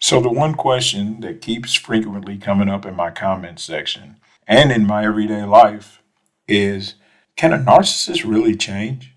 So, the one question that keeps frequently coming up in my comment section and in my everyday life is, can a narcissist really change?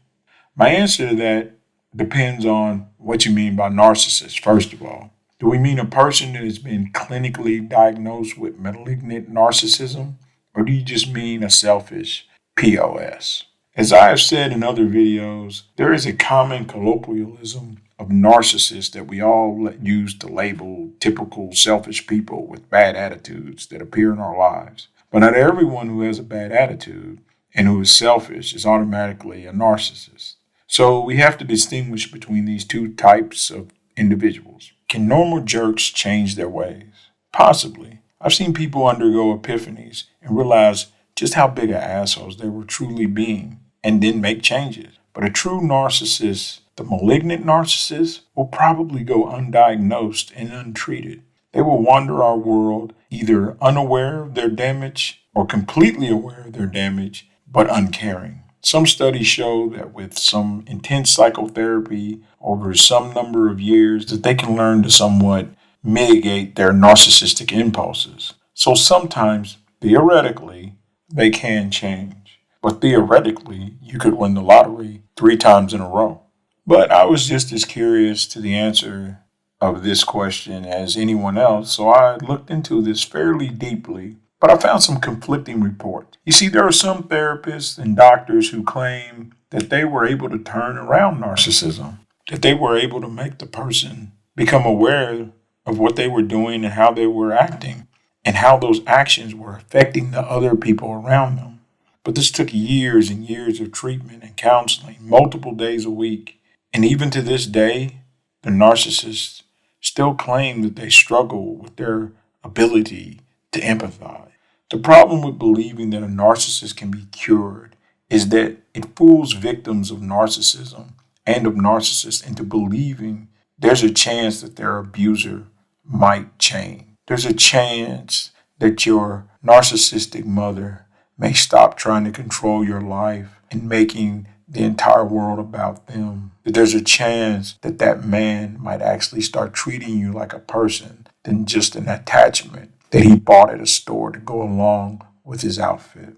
My answer to that depends on what you mean by narcissist, first of all. Do we mean a person that has been clinically diagnosed with malignant narcissism, or do you just mean a selfish POS? As I have said in other videos, there is a common colloquialism of narcissists that we all use to label typical selfish people with bad attitudes that appear in our lives. But not everyone who has a bad attitude and who is selfish is automatically a narcissist. So we have to distinguish between these two types of individuals. Can normal jerks change their ways? Possibly. I've seen people undergo epiphanies and realize just how big of assholes they were truly being and then make changes. But a true narcissist, the malignant narcissist, will probably go undiagnosed and untreated. They will wander our world either unaware of their damage or completely aware of their damage, but uncaring. Some studies show that with some intense psychotherapy over some number of years that they can learn to somewhat mitigate their narcissistic impulses. So sometimes, theoretically, they can change. But theoretically, you could win the lottery 3 times in a row. But I was just as curious to the answer of this question as anyone else, so I looked into this fairly deeply, but I found some conflicting reports. You see, there are some therapists and doctors who claim that they were able to turn around narcissism, that they were able to make the person become aware of what they were doing and how they were acting, and how those actions were affecting the other people around them. But this took years and years of treatment and counseling, multiple days a week. And even to this day, the narcissists still claim that they struggle with their ability to empathize. The problem with believing that a narcissist can be cured is that it fools victims of narcissism and of narcissists into believing there's a chance that their abuser might change. There's a chance that your narcissistic mother may stop trying to control your life and making the entire world about them. That there's a chance that that man might actually start treating you like a person than just an attachment that he bought at a store to go along with his outfit.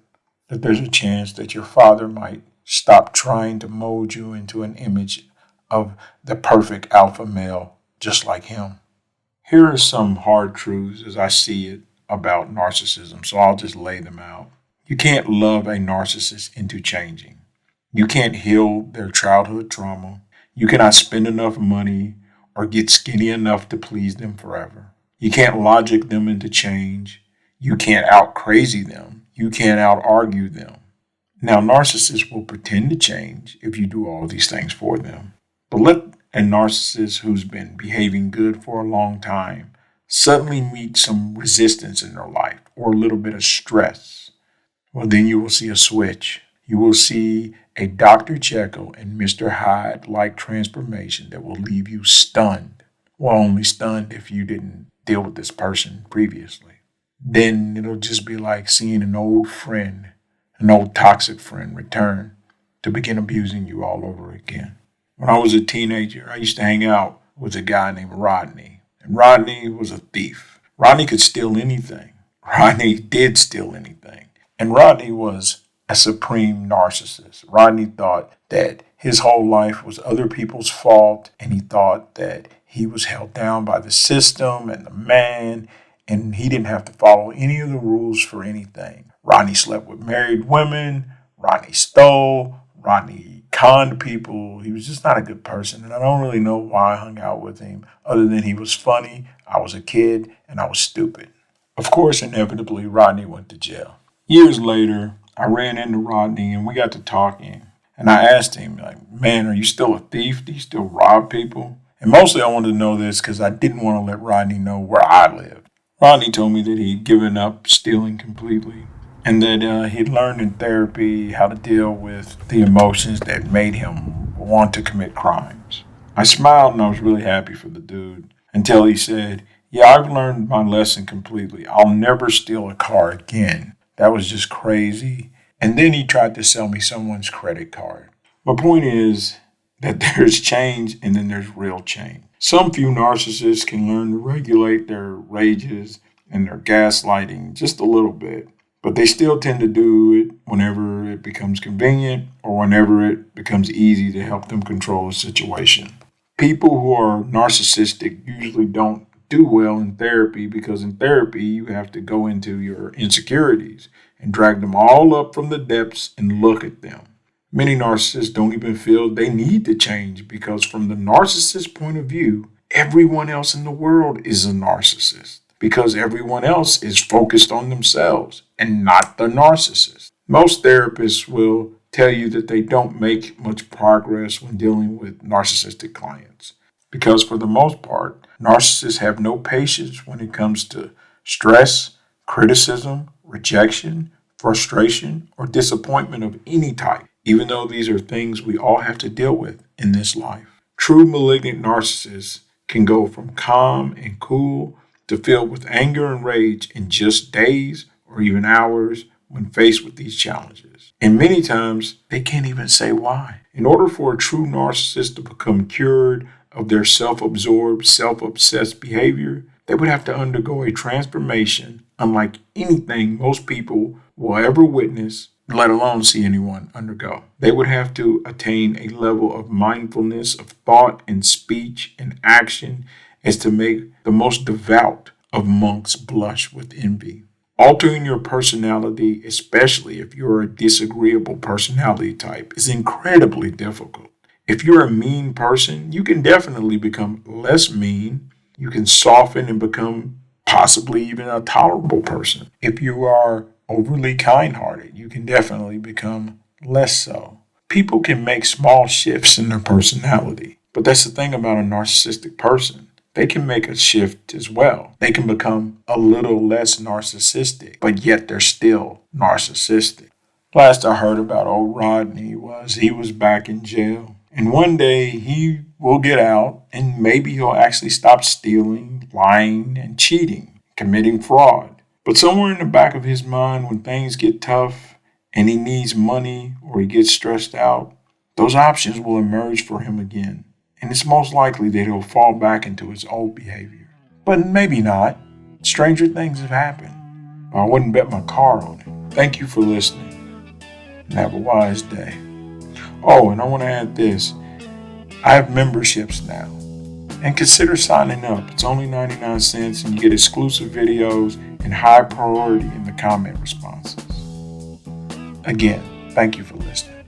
That there's a chance that your father might stop trying to mold you into an image of the perfect alpha male just like him. Here are some hard truths as I see it about narcissism, so I'll just lay them out. You can't love a narcissist into changing. You can't heal their childhood trauma. You cannot spend enough money or get skinny enough to please them forever. You can't logic them into change. You can't out crazy them. You can't out argue them. Now, narcissists will pretend to change if you do all these things for them. But let a narcissist who's been behaving good for a long time suddenly meet some resistance in their life or a little bit of stress. Well, then you will see a switch. You will see a Dr. Jekyll and Mr. Hyde like transformation that will leave you stunned. Well, only stunned if you didn't deal with this person previously. Then it'll just be like seeing an old friend, an old toxic friend return to begin abusing you all over again. When I was a teenager, I used to hang out with a guy named Rodney. And Rodney was a thief. Rodney could steal anything. Rodney did steal anything. And Rodney was a supreme narcissist. Rodney thought that his whole life was other people's fault, and he thought that he was held down by the system and the man, and he didn't have to follow any of the rules for anything. Rodney slept with married women. Rodney stole. Rodney conned people. He was just not a good person, and I don't really know why I hung out with him other than he was funny, I was a kid, and I was stupid. Of course, inevitably, Rodney went to jail. Years later, I ran into Rodney and we got to talking. And I asked him, like, man, are you still a thief? Do you still rob people? And mostly I wanted to know this because I didn't want to let Rodney know where I lived. Rodney told me that he'd given up stealing completely and that he'd learned in therapy how to deal with the emotions that made him want to commit crimes. I smiled and I was really happy for the dude until he said, yeah, I've learned my lesson completely. I'll never steal a car again. That was just crazy. And then he tried to sell me someone's credit card. My point is that there's change and then there's real change. Some few narcissists can learn to regulate their rages and their gaslighting just a little bit, but they still tend to do it whenever it becomes convenient or whenever it becomes easy to help them control a situation. People who are narcissistic usually don't do well in therapy because in therapy you have to go into your insecurities and drag them all up from the depths and look at them. Many narcissists don't even feel they need to change because, from the narcissist's point of view, everyone else in the world is a narcissist because everyone else is focused on themselves and not the narcissist. Most therapists will tell you that they don't make much progress when dealing with narcissistic clients because, for the most part, narcissists have no patience when it comes to stress, criticism, rejection, frustration, or disappointment of any type, even though these are things we all have to deal with in this life. True malignant narcissists can go from calm and cool to filled with anger and rage in just days or even hours when faced with these challenges. And many times, they can't even say why. In order for a true narcissist to become cured of their self-absorbed, self-obsessed behavior, they would have to undergo a transformation unlike anything most people will ever witness, let alone see anyone undergo. They would have to attain a level of mindfulness of thought and speech and action as to make the most devout of monks blush with envy. Altering your personality, especially if you're a disagreeable personality type, is incredibly difficult. If you're a mean person, you can definitely become less mean. You can soften and become possibly even a tolerable person. If you are overly kind-hearted, you can definitely become less so. People can make small shifts in their personality, but that's the thing about a narcissistic person. They can make a shift as well. They can become a little less narcissistic, but yet they're still narcissistic. Last I heard about old Rodney was he was back in jail. And one day he will get out and maybe he'll actually stop stealing, lying, and cheating, committing fraud. But somewhere in the back of his mind, when things get tough and he needs money or he gets stressed out, those options will emerge for him again. And it's most likely that he'll fall back into his old behavior. But maybe not. Stranger things have happened. I wouldn't bet my car on it. Thank you for listening, and have a wise day. Oh, and I want to add this. I have memberships now. And consider signing up. It's only 99 cents and you get exclusive videos and high priority in the comment responses. Again, thank you for listening.